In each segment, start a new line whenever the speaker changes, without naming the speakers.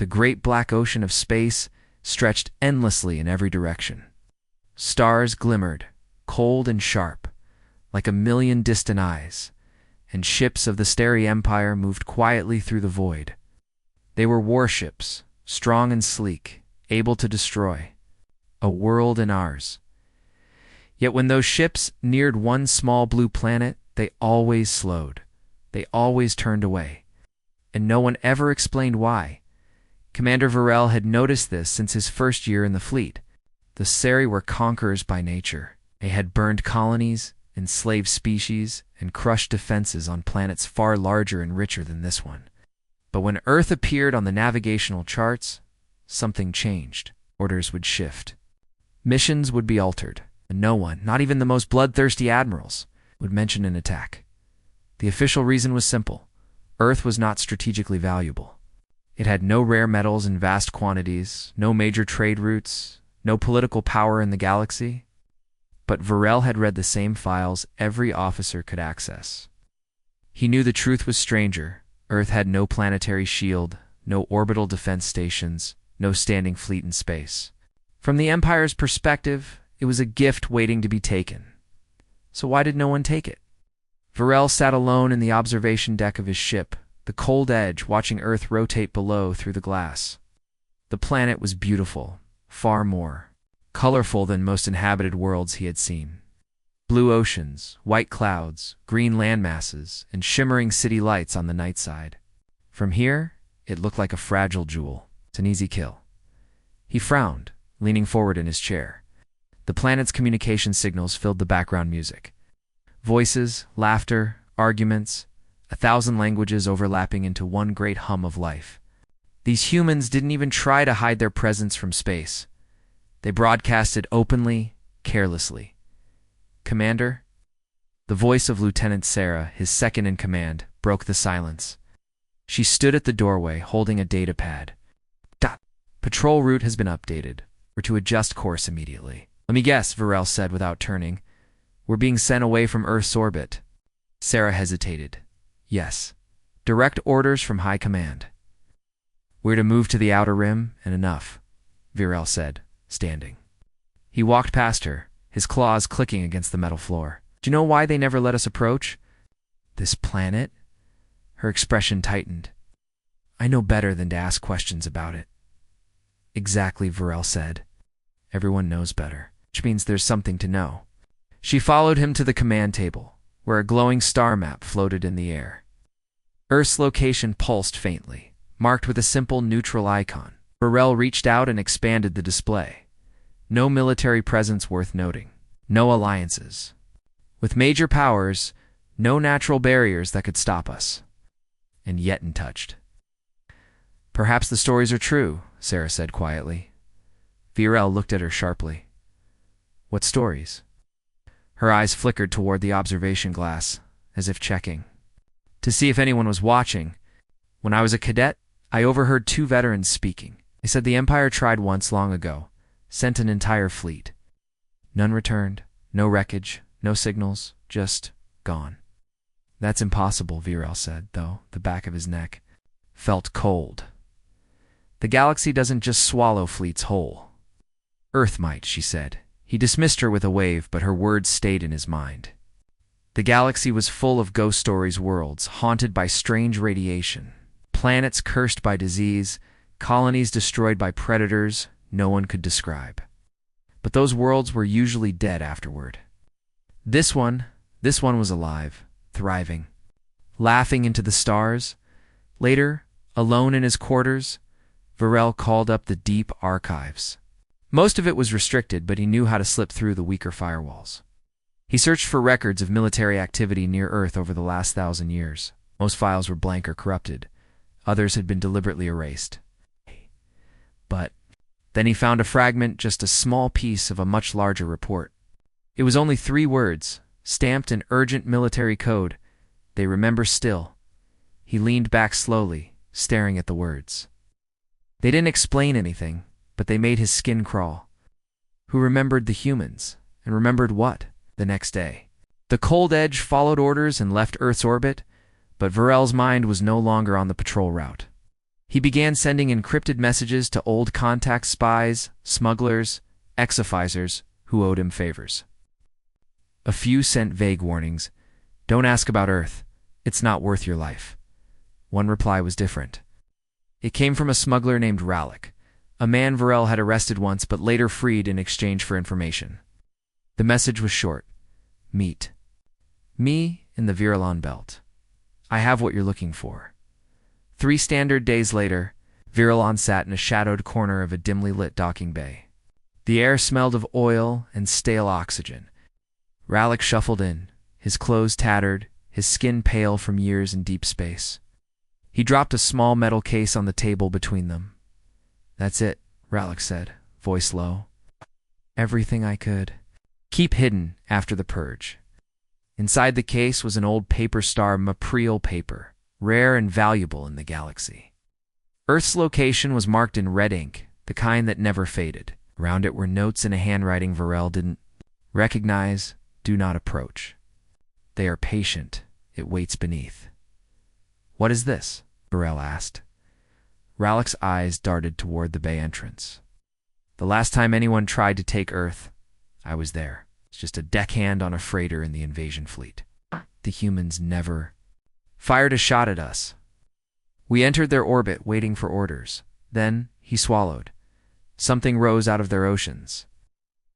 The great black ocean of space stretched endlessly in every direction. Stars glimmered, cold and sharp, like a million distant eyes, and ships of the starry empire moved quietly through the void. They were warships, strong and sleek, able to destroy a world and ours. Yet when those ships neared one small blue planet, they always slowed. They always turned away. And no one ever explained why. Commander Varel had noticed this since his first year in the fleet. The Sari were conquerors by nature. They had burned colonies, enslaved species, and crushed defenses on planets far larger and richer than this one. But when Earth appeared on the navigational charts, something changed. Orders would shift. Missions would be altered, and no one, not even the most bloodthirsty admirals, would mention an attack. The official reason was simple. Earth was not strategically valuable. It had no rare metals in vast quantities, no major trade routes, no political power in the galaxy. But Varel had read the same files every officer could access. He knew the truth was stranger. Earth had no planetary shield, no orbital defense stations, no standing fleet in space. From the Empire's perspective, it was a gift waiting to be taken. So why did no one take it? Varel sat alone in the observation deck of his ship, the cold edge watching Earth rotate below through the glass. The planet was beautiful, far more colorful than most inhabited worlds he had seen. Blue oceans, white clouds, green landmasses, and shimmering city lights on the night side. From here, it looked like a fragile jewel. It's an easy kill. He frowned, leaning forward in his chair. The planet's communication signals filled the background music. Voices, laughter, arguments, 1,000 languages overlapping into one great hum of life. These humans didn't even try to hide their presence from space. They broadcasted openly, carelessly. "Commander?" The voice of Lieutenant Sarah, his second in command, broke the silence. She stood at the doorway, holding a data pad. "Patrol route has been updated. We're to adjust course immediately." "Let me guess," Varel said without turning. "We're being sent away from Earth's orbit." Sarah hesitated. "Yes. Direct orders from High Command." "We're to move to the outer rim, and enough," Varel said, standing. He walked past her, his claws clicking against the metal floor. "Do you know why they never let us approach?" "This planet?" Her expression tightened. "I know better than to ask questions about it." "Exactly," Varel said. "Everyone knows better, which means there's something to know." She followed him to the command table, where a glowing star map floated in the air. Earth's location pulsed faintly, marked with a simple neutral icon. Varel reached out and expanded the display. No military presence worth noting. No alliances. With major powers, no natural barriers that could stop us. And yet untouched. "Perhaps the stories are true," Sarah said quietly. Varel looked at her sharply. "What stories?" Her eyes flickered toward the observation glass, as if checking. "To see if anyone was watching. When I was a cadet, I overheard 2 veterans speaking. They said the Empire tried once long ago, sent an entire fleet. None returned, no wreckage, no signals, just gone." "That's impossible," Varel said, though the back of his neck felt cold. "The galaxy doesn't just swallow fleets whole." "Earth might," she said. He dismissed her with a wave, but her words stayed in his mind. The galaxy was full of ghost stories worlds, haunted by strange radiation. Planets cursed by disease, colonies destroyed by predators no one could describe. But those worlds were usually dead afterward. This one was alive, thriving, laughing into the stars. Later, alone in his quarters, Varel called up the deep archives. Most of it was restricted, but he knew how to slip through the weaker firewalls. He searched for records of military activity near Earth over the last 1,000 years. Most files were blank or corrupted. Others had been deliberately erased. But then he found a fragment, just a small piece of a much larger report. It was only 3 words, stamped in urgent military code. "They remember still." He leaned back slowly, staring at the words. They didn't explain anything, but they made his skin crawl. Who remembered the humans? And remembered what? The next day. The cold edge followed orders and left Earth's orbit, but Varel's mind was no longer on the patrol route. He began sending encrypted messages to old contact spies, smugglers, exophysers who owed him favors. A few sent vague warnings. Don't ask about Earth. It's not worth your life. One reply was different. It came from a smuggler named Rallic, a man Varel had arrested once but later freed in exchange for information. The message was short. Meet me in the Virulon Belt. I have what you're looking for. 3 standard days later, Virulon sat in a shadowed corner of a dimly lit docking bay. The air smelled of oil and stale oxygen. Rallic shuffled in, his clothes tattered, his skin pale from years in deep space. He dropped a small metal case on the table between them. That's it, Rallic said, voice low. Everything I could keep hidden after the purge. Inside the case was an old paper star Mapriel paper, rare and valuable in the galaxy. Earth's location was marked in red ink, the kind that never faded. Around it were notes in a handwriting Varel didn't recognize. Do not approach. They are patient. It waits beneath. What is this? Varel asked. Rallic's eyes darted toward the bay entrance. The last time anyone tried to take Earth, I was there. It's just a deckhand on a freighter in the invasion fleet. The humans never fired a shot at us. We entered their orbit waiting for orders. Then, he swallowed. Something rose out of their oceans.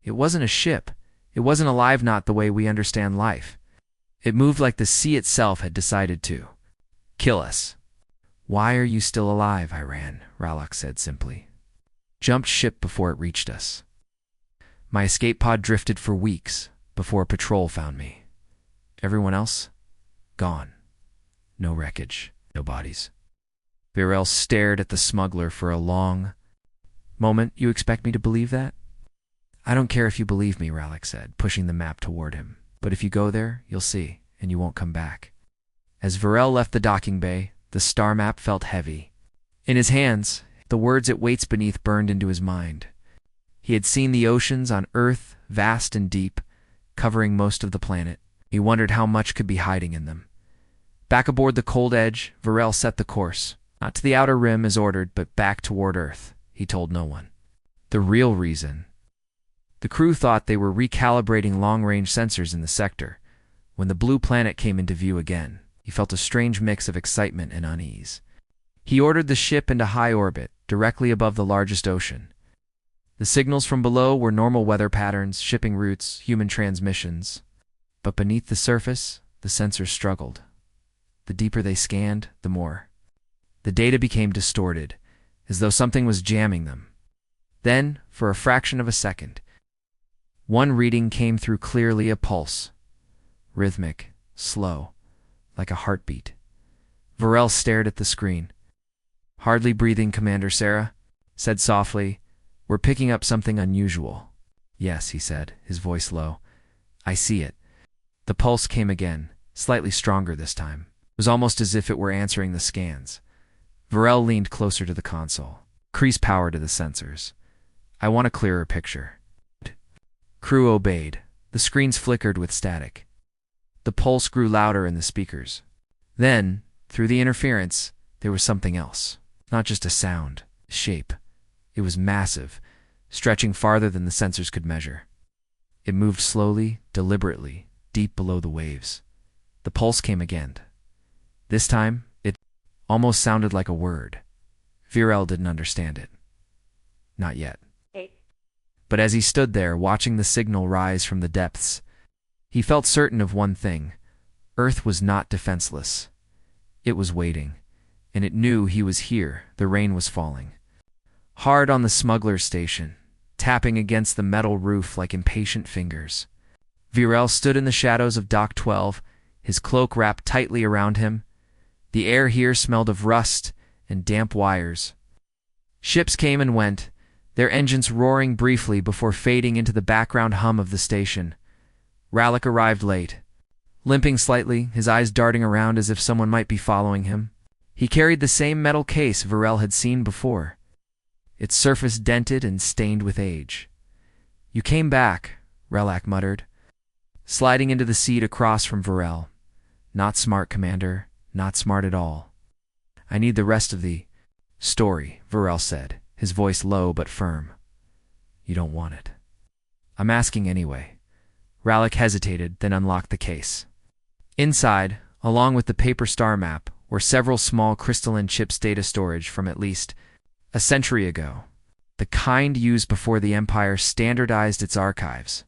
It wasn't a ship. It wasn't alive, not the way we understand life. It moved like the sea itself had decided to kill us. Why are you still alive? I ran, Rallic said simply. Jumped ship before it reached us. My escape pod drifted for weeks before a patrol found me. Everyone else? Gone. No wreckage, no bodies. Virel stared at the smuggler for a long moment. You expect me to believe that? I don't care if you believe me, Rallic said, pushing the map toward him. But if you go there, you'll see, and you won't come back. As Varel left the docking bay, the star map felt heavy. In his hands, the words "it waits beneath" burned into his mind. He had seen the oceans on Earth, vast and deep, covering most of the planet. He wondered how much could be hiding in them. Back aboard the Cold Edge, Varel set the course. Not to the outer rim as ordered, but back toward Earth. He told no one. The real reason. The crew thought they were recalibrating long-range sensors in the sector. When the blue planet came into view again, he felt a strange mix of excitement and unease. He ordered the ship into high orbit, directly above the largest ocean. The signals from below were normal weather patterns, shipping routes, human transmissions. But beneath the surface, the sensors struggled. The deeper they scanned, the more. The data became distorted, as though something was jamming them. Then, for a fraction of a second, one reading came through clearly, a pulse. Rhythmic, slow, like a heartbeat. Varel stared at the screen. Hardly breathing, Commander Sarah said softly, "We're picking up something unusual." "Yes," he said, his voice low. "I see it." The pulse came again, slightly stronger this time. It was almost as if it were answering the scans. Varel leaned closer to the console. "Increase power to the sensors. I want a clearer picture." Crew obeyed. The screens flickered with static. The pulse grew louder in the speakers. Then, through the interference, there was something else. Not just a sound, a shape. It was massive, stretching farther than the sensors could measure. It moved slowly, deliberately, deep below the waves. The pulse came again. This time, it almost sounded like a word. Virel didn't understand it. Not yet. But as he stood there, watching the signal rise from the depths, he felt certain of one thing. Earth was not defenseless. It was waiting, and it knew he was here. The rain was falling. Hard on the smuggler's station, tapping against the metal roof like impatient fingers. Virel stood in the shadows of Dock 12, his cloak wrapped tightly around him. The air here smelled of rust and damp wires. Ships came and went, their engines roaring briefly before fading into the background hum of the station. Rallic arrived late, limping slightly, his eyes darting around as if someone might be following him. He carried the same metal case Varel had seen before, its surface dented and stained with age. "You came back," Rallic muttered, sliding into the seat across from Varel. "Not smart, Commander. Not smart at all. I need the rest of the..." Story, Varel said, his voice low but firm. You don't want it. I'm asking anyway. Rallick hesitated, then unlocked the case. Inside, along with the paper star map, were several small crystalline chips data storage from at least a century ago, the kind used before the Empire standardized its archives.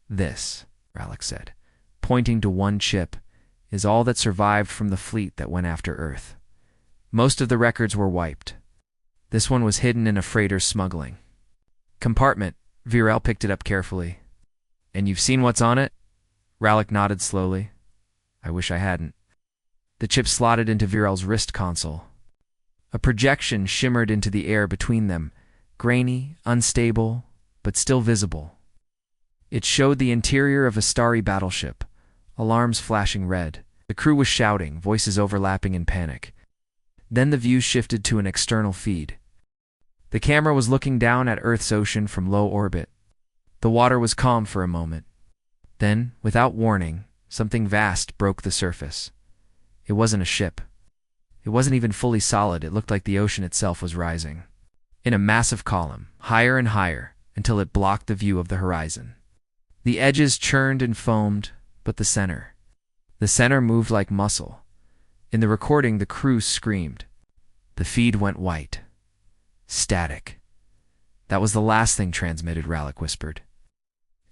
This, Rallick said, pointing to one chip, is all that survived from the fleet that went after Earth. Most of the records were wiped. This one was hidden in a freighter smuggling compartment. Varel picked it up carefully. And you've seen what's on it? Rallick nodded slowly. I wish I hadn't. The chip slotted into Varel's wrist console. A projection shimmered into the air between them, grainy, unstable, but still visible. It showed the interior of a starry battleship, alarms flashing red. The crew was shouting, voices overlapping in panic. Then the view shifted to an external feed. The camera was looking down at Earth's ocean from low orbit. The water was calm for a moment. Then, without warning, something vast broke the surface. It wasn't a ship. It wasn't even fully solid. It looked like the ocean itself was rising. In a massive column, higher and higher, until it blocked the view of the horizon. The edges churned and foamed, but the center moved like muscle. In the recording, the crew screamed. The feed went white. Static. That was the last thing transmitted, Rallick whispered.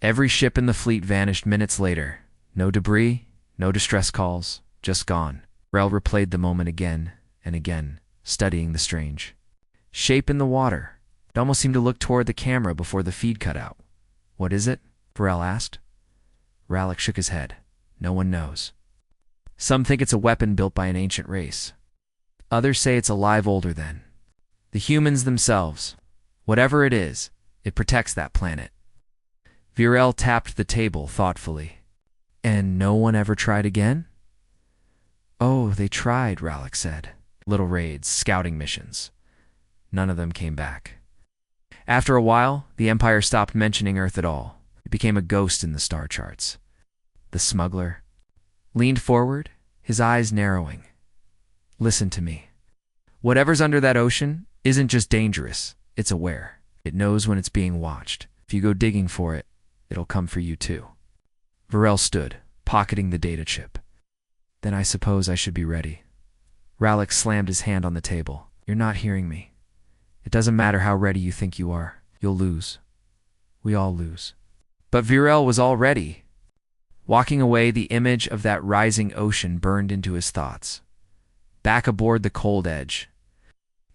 Every ship in the fleet vanished minutes later. No debris, no distress calls, just gone. Rel replayed the moment again and again, studying the strange shape in the water. It almost seemed to look toward the camera before the feed cut out. What is it? Varel asked. Rallick shook his head. No one knows. Some think it's a weapon built by an ancient race. Others say it's alive older than the humans themselves. Whatever it is, it protects that planet. Varel tapped the table thoughtfully. And no one ever tried again? Oh, they tried, Rallick said. Little raids, scouting missions. None of them came back. After a while, the Empire stopped mentioning Earth at all. It became a ghost in the star charts. The smuggler leaned forward, his eyes narrowing. Listen to me. Whatever's under that ocean isn't just dangerous, it's aware. It knows when it's being watched. If you go digging for it, it'll come for you too. Varel stood, pocketing the data chip. Then I suppose I should be ready. Rallick slammed his hand on the table. You're not hearing me. It doesn't matter how ready you think you are. You'll lose. We all lose. But Varel was all ready. Walking away, the image of that rising ocean burned into his thoughts. Back aboard the Cold Edge,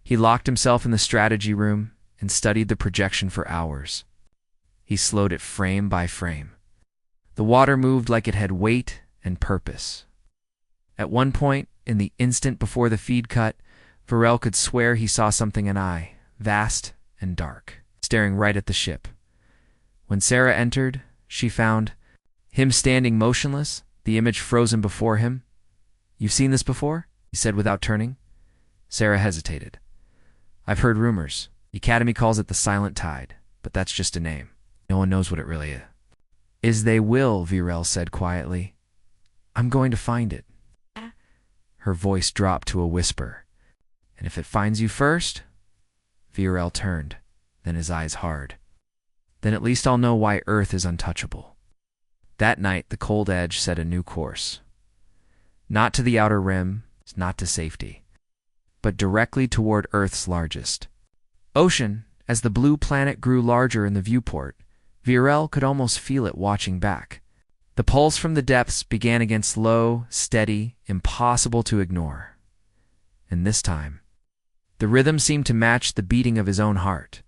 he locked himself in the strategy room and studied the projection for hours. He slowed it frame by frame. The water moved like it had weight and purpose. At one point, in the instant before the feed cut, Varel could swear he saw something an eye, vast and dark, staring right at the ship. When Sarah entered, she found him standing motionless, the image frozen before him. You've seen this before? He said without turning. Sarah hesitated. I've heard rumors. The Academy calls it the Silent Tide, but that's just a name. No one knows what it really is. Is they will, Varel said quietly. I'm going to find it. Her voice dropped to a whisper. And if it finds you first? Varel turned, then his eyes hard. Then at least I'll know why Earth is untouchable. That night, the Cold Edge set a new course. Not to the outer rim, not to safety, but directly toward Earth's largest ocean. As the blue planet grew larger in the viewport, Varel could almost feel it watching back. The pulse from the depths began again slow, steady, impossible to ignore. And this time, the rhythm seemed to match the beating of his own heart.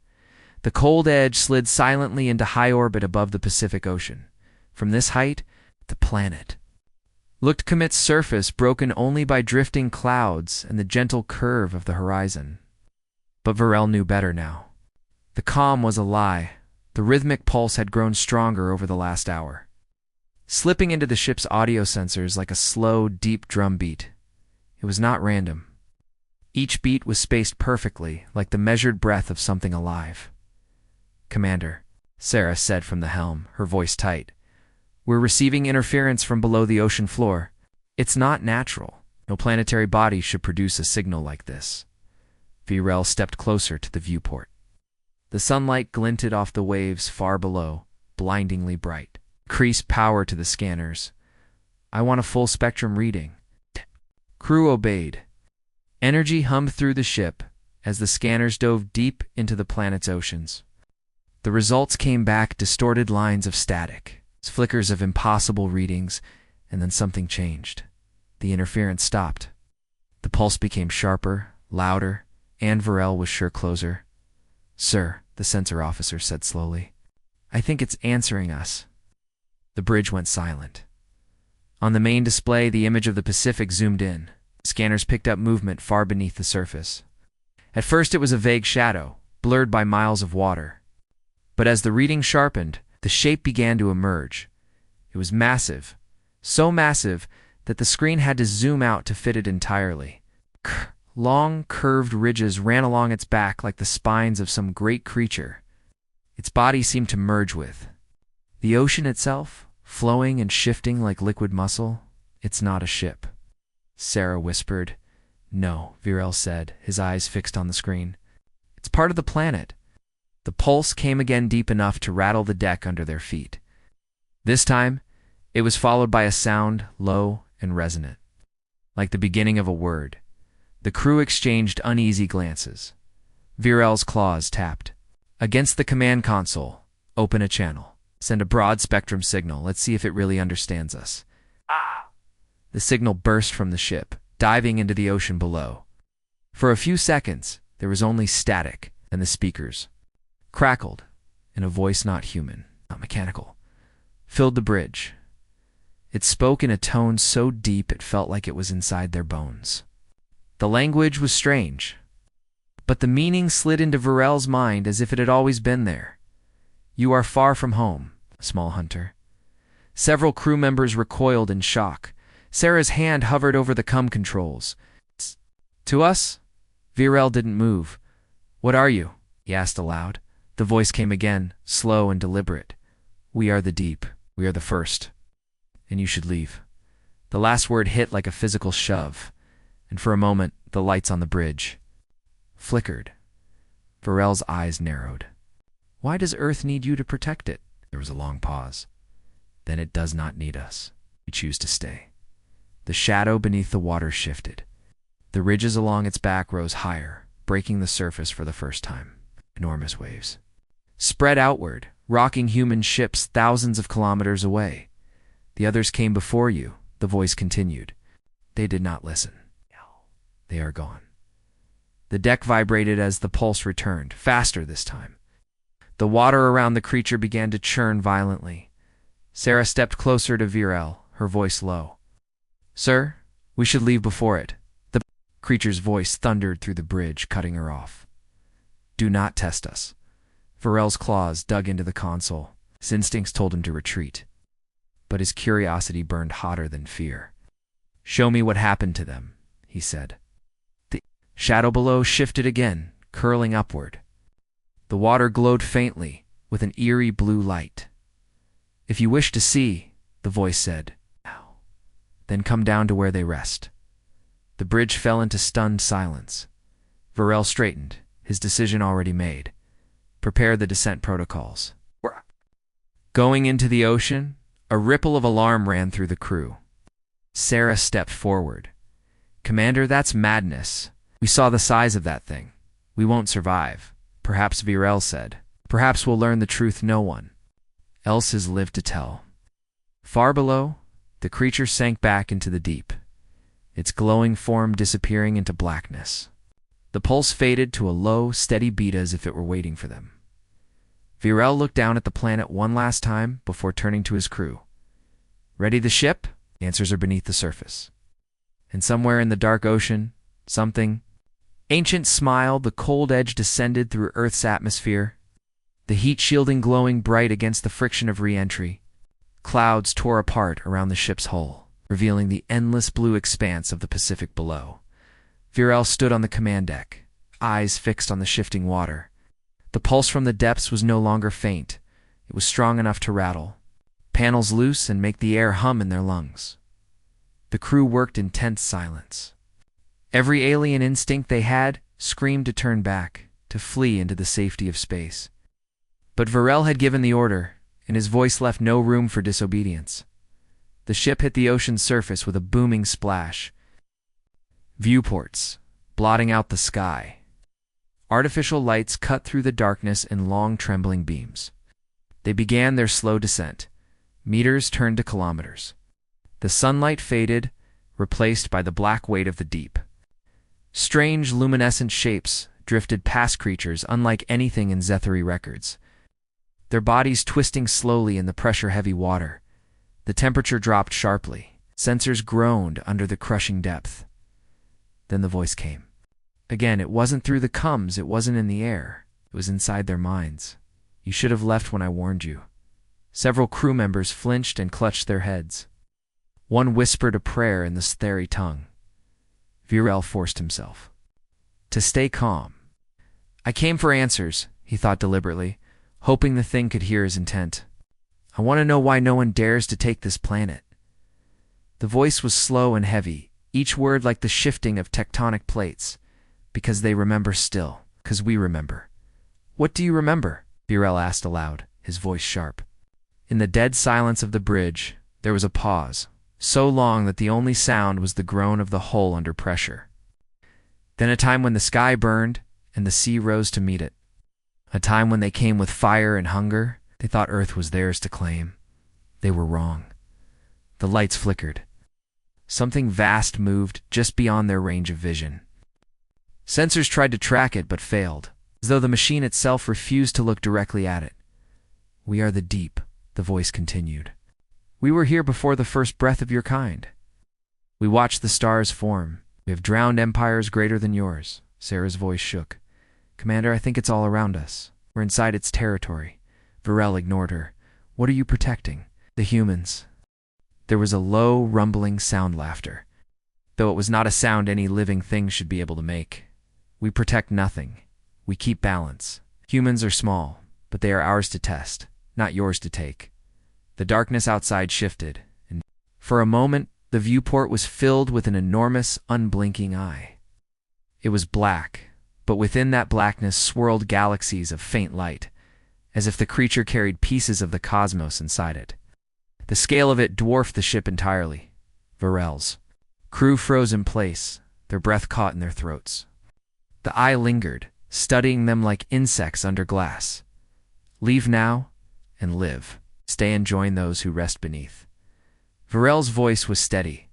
The Cold Edge slid silently into high orbit above the Pacific Ocean. From this height, the planet looked Comet's surface broken only by drifting clouds and the gentle curve of the horizon. But Varel knew better now. The calm was a lie. The rhythmic pulse had grown stronger over the last hour, slipping into the ship's audio sensors like a slow, deep drum beat. It was not random. Each beat was spaced perfectly, like the measured breath of something alive. Commander, Sarah said from the helm, her voice tight. We're receiving interference from below the ocean floor. It's not natural. No planetary body should produce a signal like this. Virel stepped closer to the viewport. The sunlight glinted off the waves far below, blindingly bright. Increase power to the scanners. I want a full spectrum reading. Crew obeyed. Energy hummed through the ship as the scanners dove deep into the planet's oceans. The results came back distorted lines of static, flickers of impossible readings, and then something changed. The interference stopped. The pulse became sharper, louder, and Virel was sure closer. "Sir," the sensor officer said slowly, "I think it's answering us." The bridge went silent. On the main display, the image of the Pacific zoomed in. Scanners picked up movement far beneath the surface. At first it was a vague shadow, blurred by miles of water. But as the reading sharpened, the shape began to emerge. It was massive, so massive that the screen had to zoom out to fit it entirely. Long, curved ridges ran along its back like the spines of some great creature. Its body seemed to merge with the ocean itself, flowing and shifting like liquid muscle. "It's not a ship," Sarah whispered. "No," Virel said, his eyes fixed on the screen. "It's part of the planet." The pulse came again deep enough to rattle the deck under their feet. This time, it was followed by a sound, low and resonant, like the beginning of a word. The crew exchanged uneasy glances. Virel's claws tapped. "Against the command console. Open a channel. Send a broad spectrum signal. Let's see if it really understands us." "Ah!" The signal burst from the ship, diving into the ocean below. For a few seconds, there was only static, and the speakers crackled in a voice not human, not mechanical, filled the bridge. It spoke in a tone so deep it felt like it was inside their bones. The language was strange, but the meaning slid into Virel's mind as if it had always been there. "You are far from home, small hunter." Several crew members recoiled in shock. Sarah's hand hovered over the comm controls. "To us?" Virel didn't move. "What are you?" he asked aloud. The voice came again, slow and deliberate. "We are the deep. We are the first. And you should leave." The last word hit like a physical shove, and for a moment, the lights on the bridge flickered. Virel's eyes narrowed. "Why does Earth need you to protect it?" There was a long pause. "Then it does not need us. We choose to stay." The shadow beneath the water shifted. The ridges along its back rose higher, breaking the surface for the first time. Enormous waves spread outward, rocking human ships thousands of kilometers away. "The others came before you," the voice continued. "They did not listen. They are gone." The deck vibrated as the pulse returned, faster this time. The water around the creature began to churn violently. Sarah stepped closer to Virel, her voice low. "Sir, we should leave before it." The creature's voice thundered through the bridge, cutting her off. "Do not test us." Virel's claws dug into the console. His instincts told him to retreat, but his curiosity burned hotter than fear. "Show me what happened to them," he said. The shadow below shifted again, curling upward. The water glowed faintly, with an eerie blue light. "If you wish to see," the voice said, "then come down to where they rest." The bridge fell into stunned silence. Virel straightened, his decision already made. "Prepare the descent protocols." Going into the ocean, a ripple of alarm ran through the crew. Sarah stepped forward. "Commander, that's madness. We saw the size of that thing. We won't survive." "Perhaps," Virel said. "Perhaps we'll learn the truth no one else has lived to tell." Far below, the creature sank back into the deep, its glowing form disappearing into blackness. The pulse faded to a low, steady beat as if it were waiting for them. Virel looked down at the planet one last time before turning to his crew. "Ready the ship?" "Answers are beneath the surface." And somewhere in the dark ocean, something ancient smiled. The cold edge descended through Earth's atmosphere, the heat shielding glowing bright against the friction of re-entry. Clouds tore apart around the ship's hull, revealing the endless blue expanse of the Pacific below. Virel stood on the command deck, eyes fixed on the shifting water. The pulse from the depths was no longer faint. It was strong enough to rattle panels loose and make the air hum in their lungs. The crew worked in tense silence. Every alien instinct they had screamed to turn back, to flee into the safety of space. But Varel had given the order, and his voice left no room for disobedience. The ship hit the ocean's surface with a booming splash. Viewports, blotting out the sky. Artificial lights cut through the darkness in long trembling beams. They began their slow descent. Meters turned to kilometers. The sunlight faded, replaced by the black weight of the deep. Strange luminescent shapes drifted past creatures unlike anything in Zethary records. Their bodies twisting slowly in the pressure-heavy water. The temperature dropped sharply. Sensors groaned under the crushing depth. Then the voice came. Again, it wasn't through the comms, it wasn't in the air. It was inside their minds. You should have left when I warned you. Several crew members flinched and clutched their heads. One whispered a prayer in the Zethary tongue. Varel forced himself to stay calm. I came for answers, he thought deliberately, hoping the thing could hear his intent. I want to know why no one dares to take this planet. The voice was slow and heavy, each word like the shifting of tectonic plates. Because they remember still, because we remember. What do you remember? Varel asked aloud, his voice sharp. In the dead silence of the bridge, there was a pause, so long that the only sound was the groan of the hull under pressure. Then a time when the sky burned and the sea rose to meet it. A time when they came with fire and hunger. They thought Earth was theirs to claim. They were wrong. The lights flickered. Something vast moved just beyond their range of vision. Sensors tried to track it but failed, as though the machine itself refused to look directly at it. We are the deep, the voice continued. We were here before the first breath of your kind. We watched the stars form. We have drowned empires greater than yours. Sarah's voice shook. Commander, I think it's all around us. We're inside its territory. Varel ignored her. What are you protecting? The humans. There was a low, rumbling sound laughter, though it was not a sound any living thing should be able to make. We protect nothing. We keep balance. Humans are small, but they are ours to test, not yours to take. The darkness outside shifted, and for a moment, the viewport was filled with an enormous, unblinking eye. It was black, but within that blackness swirled galaxies of faint light, as if the creature carried pieces of the cosmos inside it. The scale of it dwarfed the ship entirely. Varel's crew froze in place, their breath caught in their throats. The eye lingered, studying them like insects under glass. Leave now and live. Stay and join those who rest beneath. Varel's voice was steady.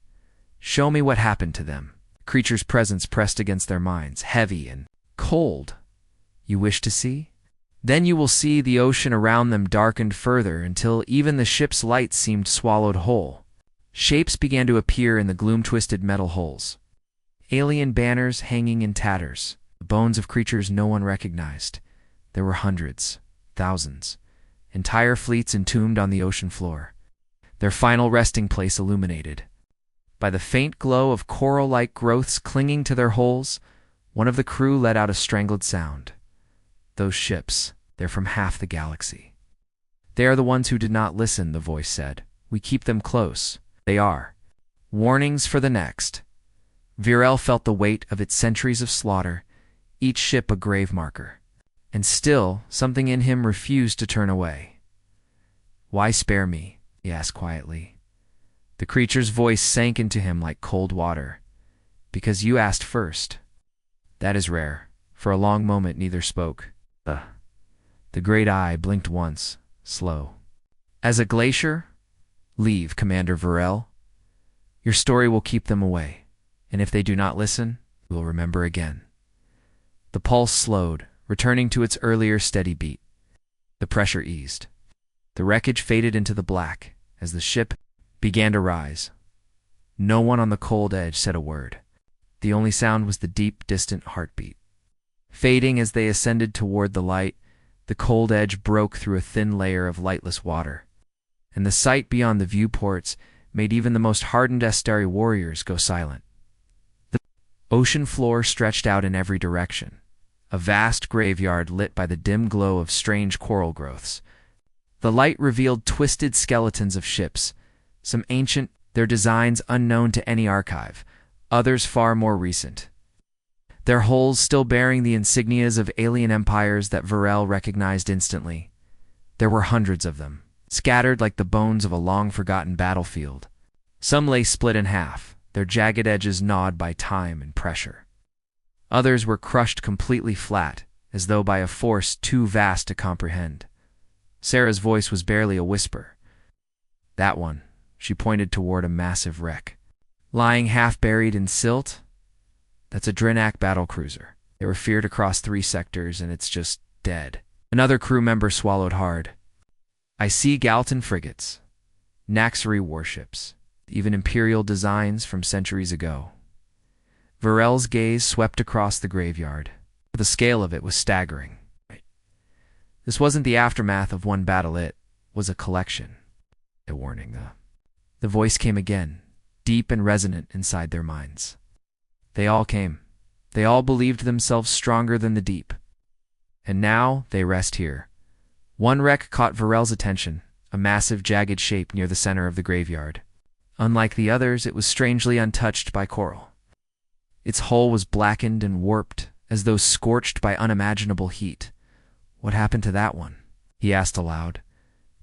Show me what happened to them. The creature's presence pressed against their minds, heavy and cold. You wish to see? Then you will see the ocean around them darkened further until even the ship's lights seemed swallowed whole. Shapes began to appear in the gloom-twisted metal hulls. Alien banners hanging in tatters, the bones of creatures no one recognized. There were hundreds, thousands, entire fleets entombed on the ocean floor, their final resting place illuminated. By the faint glow of coral-like growths clinging to their hulls, one of the crew let out a strangled sound. Those ships, they're from half the galaxy. They are the ones who did not listen, the voice said. We keep them close. They are. Warnings for the next. Varel felt the weight of its centuries of slaughter, each ship a grave marker. And still, something in him refused to turn away. Why spare me? He asked quietly. The creature's voice sank into him like cold water. Because you asked first. That is rare. For a long moment neither spoke. The great eye blinked once, slow. As a glacier? Leave, Commander Varel. Your story will keep them away, and if they do not listen, we will remember again. The pulse slowed, returning to its earlier steady beat. The pressure eased. The wreckage faded into the black as the ship began to rise. No one on the cold edge said a word. The only sound was the deep, distant heartbeat. Fading as they ascended toward the light, the cold edge broke through a thin layer of lightless water, and the sight beyond the viewports made even the most hardened Astari warriors go silent. The ocean floor stretched out in every direction, a vast graveyard lit by the dim glow of strange coral growths. The light revealed twisted skeletons of ships, some ancient, their designs unknown to any archive, others far more recent. their hulls still bearing the insignias of alien empires that Varel recognized instantly. There were hundreds of them, scattered like the bones of a long-forgotten battlefield. Some lay split in half, their jagged edges gnawed by time and pressure. Others were crushed completely flat, as though by a force too vast to comprehend. Sarah's voice was barely a whisper. That one, she pointed toward a massive wreck. Lying half-buried in silt? That's a Drenak battlecruiser. They were feared across 3 sectors, and it's just dead. Another crew member swallowed hard. I see Galton frigates, Naxari warships, even Imperial designs from centuries ago. Varel's gaze swept across the graveyard. The scale of it was staggering. This wasn't the aftermath of one battle, it was a collection. A warning, the voice came again, deep and resonant inside their minds. They all came. They all believed themselves stronger than the deep. And now they rest here. One wreck caught Varel's attention, a massive jagged shape near the center of the graveyard. Unlike the others, it was strangely untouched by coral. Its hull was blackened and warped, as though scorched by unimaginable heat. What happened to that one? He asked aloud.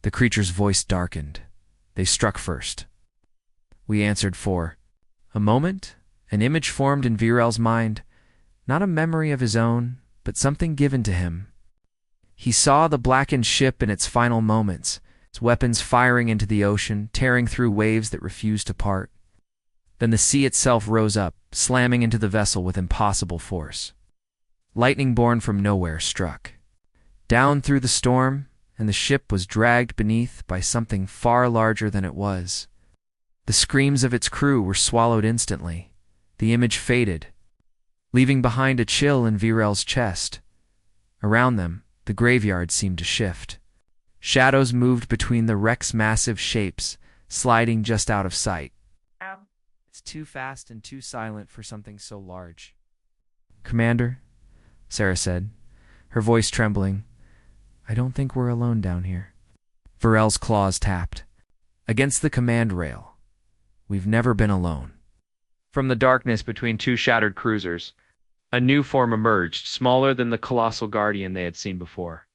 The creature's voice darkened. They struck first. We answered for a moment. An image formed in Virel's mind, not a memory of his own, but something given to him. He saw the blackened ship in its final moments, its weapons firing into the ocean, tearing through waves that refused to part. Then the sea itself rose up, slamming into the vessel with impossible force. Lightning born from nowhere struck. Down through the storm, and the ship was dragged beneath by something far larger than it was. The screams of its crew were swallowed instantly. The image faded, leaving behind a chill in Virel's chest. Around them, the graveyard seemed to shift. Shadows moved between the wreck's massive shapes, sliding just out of sight. It's too fast and too silent for something so large. Commander, Sarah said, her voice trembling, I don't think we're alone down here. Varel's claws tapped. Against the command rail. We've never been alone. From the darkness between 2 shattered cruisers, a new form emerged, smaller than the colossal guardian they had seen before.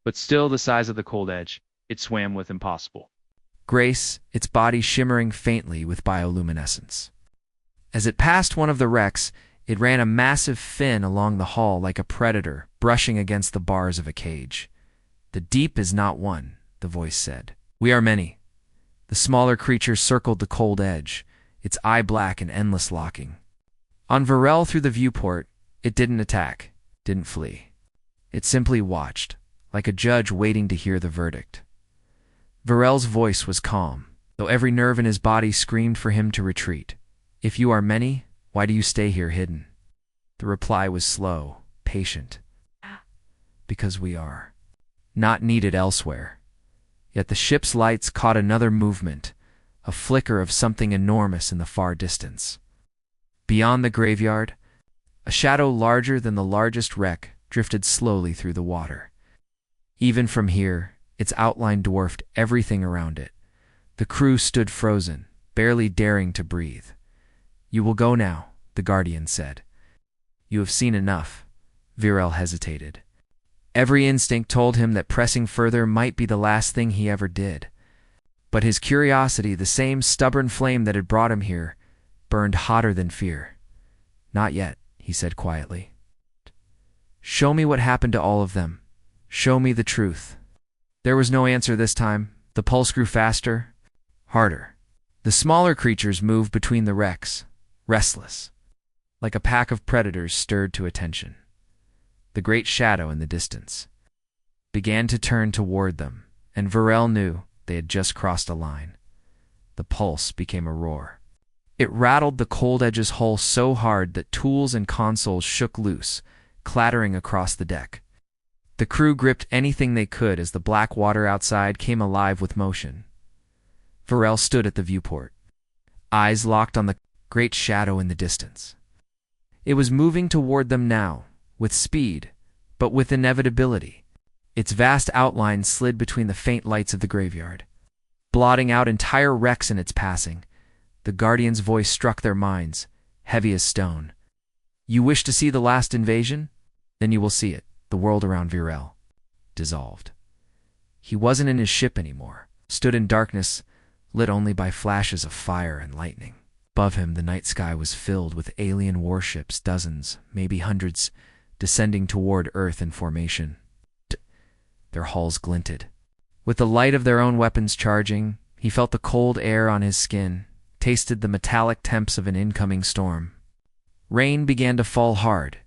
But still the size of the cold edge, it swam with impossible grace, its body shimmering faintly with bioluminescence. As it passed one of the wrecks, it ran a massive fin along the hull like a predator, brushing against the bars of a cage. The deep is not one, the voice said. We are many. The smaller creature circled the cold edge, its eye black and endless locking. On Varel through the viewport, it didn't attack, didn't flee. It simply watched, like a judge waiting to hear the verdict. Varel's voice was calm, though every nerve in his body screamed for him to retreat. If you are many, why do you stay here hidden? The reply was slow, patient. Because we are. Not needed elsewhere. Yet the ship's lights caught another movement, a flicker of something enormous in the far distance. Beyond the graveyard, a shadow larger than the largest wreck drifted slowly through the water. Even from here, its outline dwarfed everything around it. The crew stood frozen, barely daring to breathe. You will go now, the Guardian said. You have seen enough. Virel hesitated. Every instinct told him that pressing further might be the last thing he ever did. But his curiosity, the same stubborn flame that had brought him here, burned hotter than fear. Not yet, he said quietly. Show me what happened to all of them. Show me the truth. There was no answer this time. The pulse grew faster, harder. The smaller creatures moved between the wrecks, restless, like a pack of predators stirred to attention. The great shadow in the distance began to turn toward them, and Varel knew they had just crossed a line. The pulse became a roar. It rattled the cold edge's hull so hard that tools and consoles shook loose, clattering across the deck. The crew gripped anything they could as the black water outside came alive with motion. Varel stood at the viewport, eyes locked on the great shadow in the distance. It was moving toward them now, with speed, but with inevitability. Its vast outline slid between the faint lights of the graveyard, blotting out entire wrecks in its passing. The Guardian's voice struck their minds, heavy as stone. You wish to see the last invasion? Then you will see it. The world around Virel dissolved. He wasn't in his ship anymore, stood in darkness, lit only by flashes of fire and lightning. Above him, the night sky was filled with alien warships, dozens, maybe hundreds, descending toward Earth in formation. Their hulls glinted. With the light of their own weapons charging, he felt the cold air on his skin, tasted the metallic temps of an incoming storm. Rain began to fall hard,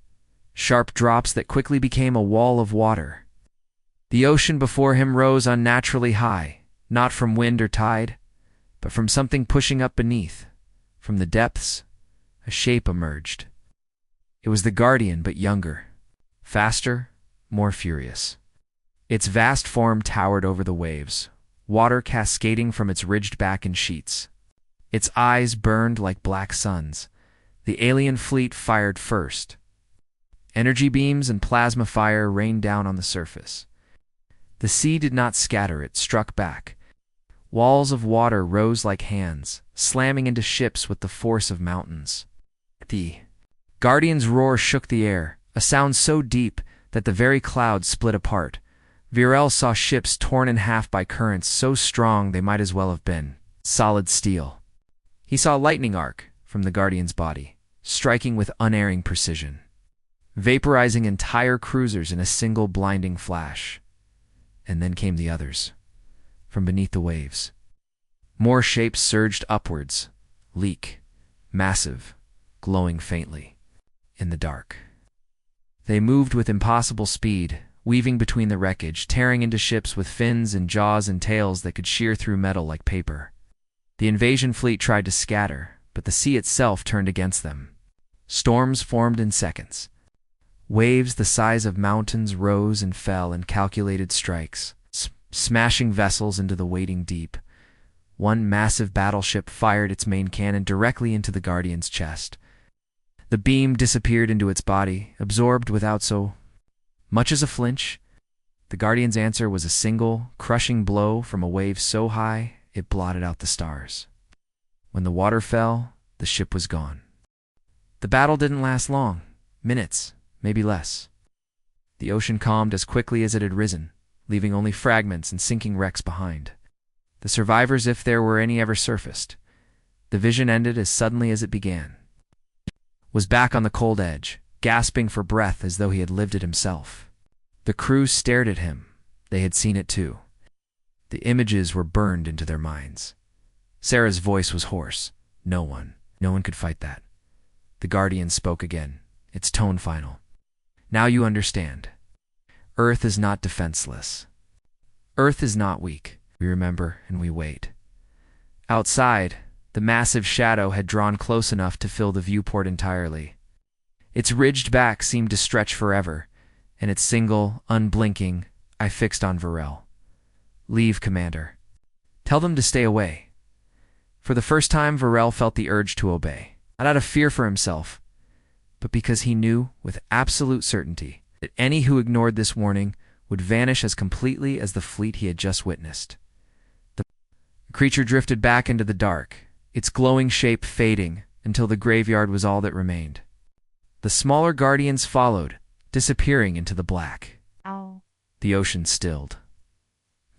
sharp drops that quickly became a wall of water. The ocean before him rose unnaturally high, not from wind or tide, but from something pushing up beneath. From the depths, a shape emerged. It was the Guardian, but younger, faster, more furious. Its vast form towered over the waves, water cascading from its ridged back in sheets. Its eyes burned like black suns. The alien fleet fired first. Energy beams and plasma fire rained down on the surface. The sea did not scatter, it struck back. Walls of water rose like hands, slamming into ships with the force of mountains. The Guardian's roar shook the air, a sound so deep that the very clouds split apart. Virel saw ships torn in half by currents so strong they might as well have been solid steel. He saw lightning arc from the Guardian's body, striking with unerring precision, vaporizing entire cruisers in a single blinding flash. And then came the others, from beneath the waves. More shapes surged upwards, leak, massive, glowing faintly, in the dark. They moved with impossible speed, weaving between the wreckage, tearing into ships with fins and jaws and tails that could shear through metal like paper. The invasion fleet tried to scatter, but the sea itself turned against them. Storms formed in seconds. Waves the size of mountains rose and fell in calculated strikes, smashing vessels into the waiting deep. One massive battleship fired its main cannon directly into the Guardian's chest. The beam disappeared into its body, absorbed without so much as a flinch. The Guardian's answer was a single, crushing blow from a wave so high it blotted out the stars. When the water fell, the ship was gone. The battle didn't last long. Minutes, maybe less. The ocean calmed as quickly as it had risen, leaving only fragments and sinking wrecks behind. The survivors, if there were any, ever surfaced. The vision ended as suddenly as it began. Was back on the cold edge, gasping for breath as though he had lived it himself. The crew stared at him. They had seen it too. The images were burned into their minds. Sarah's voice was hoarse. No one could fight that. The Guardian spoke again, its tone final. Now you understand. Earth is not defenseless. Earth is not weak. We remember and we wait. Outside, the massive shadow had drawn close enough to fill the viewport entirely. Its ridged back seemed to stretch forever, and its single, unblinking eye fixed on Virel. Leave, Commander. Tell them to stay away. For the first time, Virel felt the urge to obey, not out of fear for himself, but because he knew with absolute certainty that any who ignored this warning would vanish as completely as the fleet he had just witnessed. The creature drifted back into the dark, its glowing shape fading until the graveyard was all that remained. The smaller Guardians followed, disappearing into the black.
Ow.
The ocean stilled.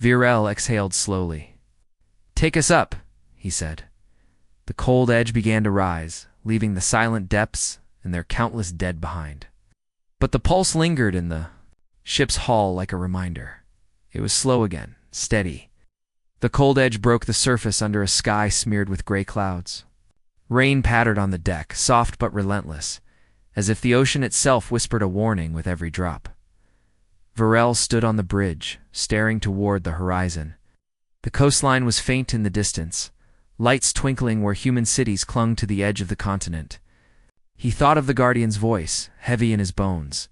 Virel exhaled slowly. "Take us up," he said. The cold edge began to rise, leaving the silent depths and their countless dead behind. But the pulse lingered in the ship's hull like a reminder. It was slow again, steady. The cold edge broke the surface under a sky smeared with gray clouds. Rain pattered on the deck, soft but relentless, as if the ocean itself whispered a warning with every drop. Virel stood on the bridge, staring toward the horizon. The coastline was faint in the distance, lights twinkling where human cities clung to the edge of the continent. He thought of the Guardian's voice, heavy in his bones,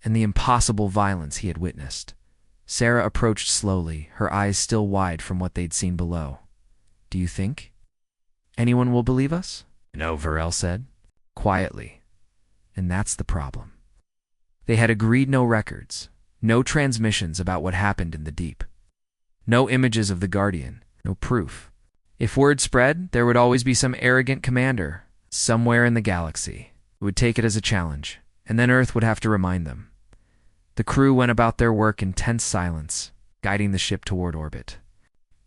and the impossible violence he had witnessed. Sarah approached slowly, her eyes still wide from what they'd seen below. "Do you think anyone will believe us?" "No," Virel said, quietly. And that's the problem. They had agreed no records, no transmissions about what happened in the deep. No images of the Guardian, no proof. If word spread, there would always be some arrogant commander somewhere in the galaxy It would take it as a challenge, and then Earth would have to remind them. The crew went about their work in tense silence, guiding the ship toward orbit.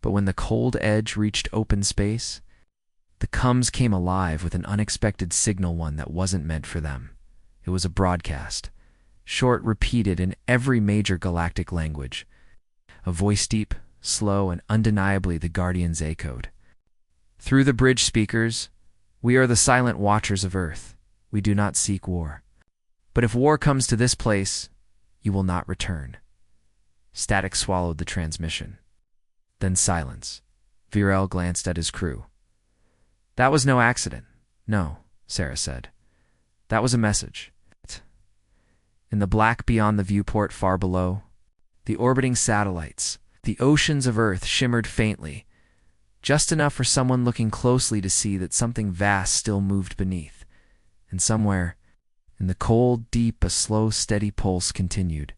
But when the cold edge reached open space, the Cums came alive with an unexpected signal, one that wasn't meant for them. It was a broadcast, short, repeated in every major galactic language. A voice deep, slow, and undeniably the Guardian's A code. Through the bridge speakers, "We are the silent watchers of Earth. We do not seek war. But if war comes to this place, you will not return." Static swallowed the transmission. Then silence. Virel glanced at his crew. "That was no accident." "No," Sarah said. "That was a message." In the black beyond the viewport far below, the orbiting satellites, the oceans of Earth shimmered faintly, just enough for someone looking closely to see that something vast still moved beneath. And somewhere, in the cold deep, a slow, steady pulse continued,